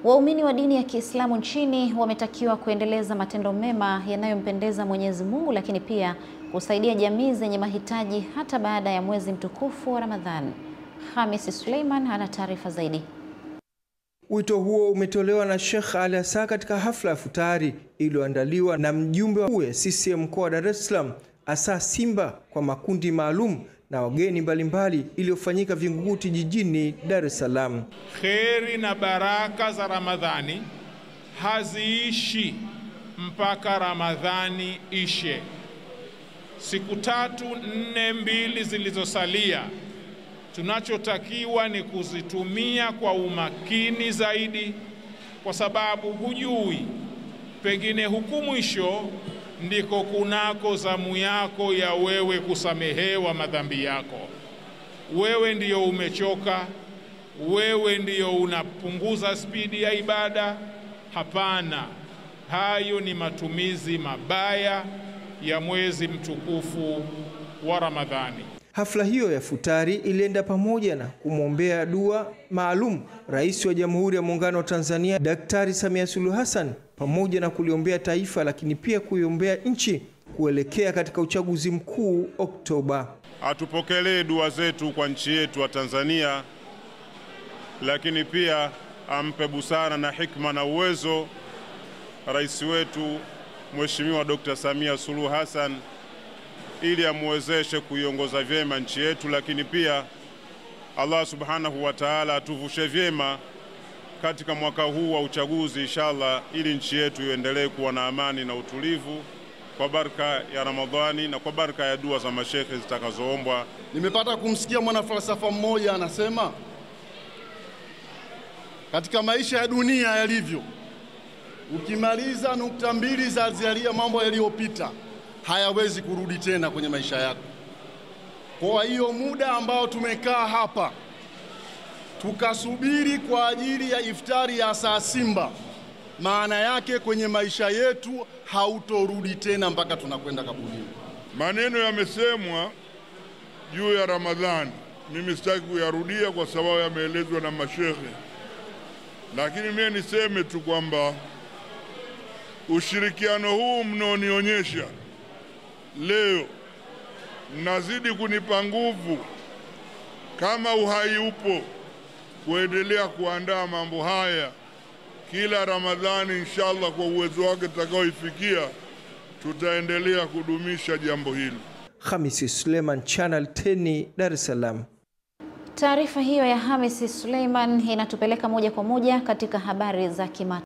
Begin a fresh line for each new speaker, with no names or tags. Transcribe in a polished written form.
Waumini wa dini ya Kiislamu nchini wametakiwa kuendeleza matendo mema yanayompendeza Mwenyezi Mungu, lakini pia kusaidia jamii zenye mahitaji hata baada ya mwezi mtukufu wa Ramadhani. Hamis Suleiman ana taarifa zaidi.
Wito huo umetolewa na Sheikh Ali Asa katika hafla ya futari iliyoandaliwa na mjumbe wa CCM mkoa wa Dar es Salaam Asa Simba kwa makundi maalum na wageni mbalimbali iliyofanyika Vingunguti jijini Dar es Salaam.
Kheri na baraka za Ramadhani haziishi mpaka Ramadhani ishe. Siku 3, 4, 2 zilizosalia tunachotakiwa ni kuzitumia kwa umakini zaidi, kwa sababu hujui, pengine huku mwisho ndiko kunako zamu yako ya wewe kusamehewa madhambi yako. Wewe ndiyo umechoka, wewe ndiyo unapunguza spidi ya ibada. Hapana, hayo ni matumizi mabaya ya mwezi mtukufu wa Ramadhani.
Hafla hiyo ya futari ilienda pamoja na kumwombea dua maalum Rais wa Jamhuri ya Muungano wa Tanzania Daktari Samia Suluhu Hassan, pamoja na kuliombea taifa, lakini pia kuiombea nchi kuelekea katika uchaguzi mkuu Oktoba.
Atupokelee dua zetu kwa nchi yetu wa Tanzania, lakini pia ampe busara na hikma na uwezo rais wetu Mheshimiwa Dr. Samia Suluhu Hassan ili amwezeshe kuiongoza vyema nchi yetu, lakini pia Allah Subhanahu wa Ta'ala atuvushe vyema katika mwaka huu wa uchaguzi inshallah, ili nchi yetu iendelee kuwa na amani na utulivu kwa baraka ya Ramadhani na kwa baraka ya dua za mashekhe zitakazoombwa.
Nimepata kumsikia mwanafalsafa mmoja anasema, katika maisha ya dunia yalivyo, ukimaliza nukta 2 za zialia mambo yaliyopita hayawezi kurudi tena kwenye maisha yako. Kwa hiyo muda ambao tumekaa hapa tukasubiri kwa ajili ya iftari ya Asa Simba, maana yake kwenye maisha yetu hautorudi tena mpaka tunakwenda kaburini.
Maneno yamesemwa juu ya Ramadhani, mimi sitaki kuyarudia kwa sababu yameelezwa na mashehe, lakini mimi niseme tu kwamba ushirikiano huu mnaonionyesha leo mnazidi kunipa nguvu, kama uhai upo, kuendelea kuandaa mambo haya kila Ramadhani inshallah. Kwa uwezo wake tutakaoifikia tutaendelea kudumisha jambo hili.
Hamis Suleiman, Channel 10, Dar es Salaam.
Taarifa hiyo ya Hamis Suleiman inatupeleka moja kwa moja katika habari za kimataifa.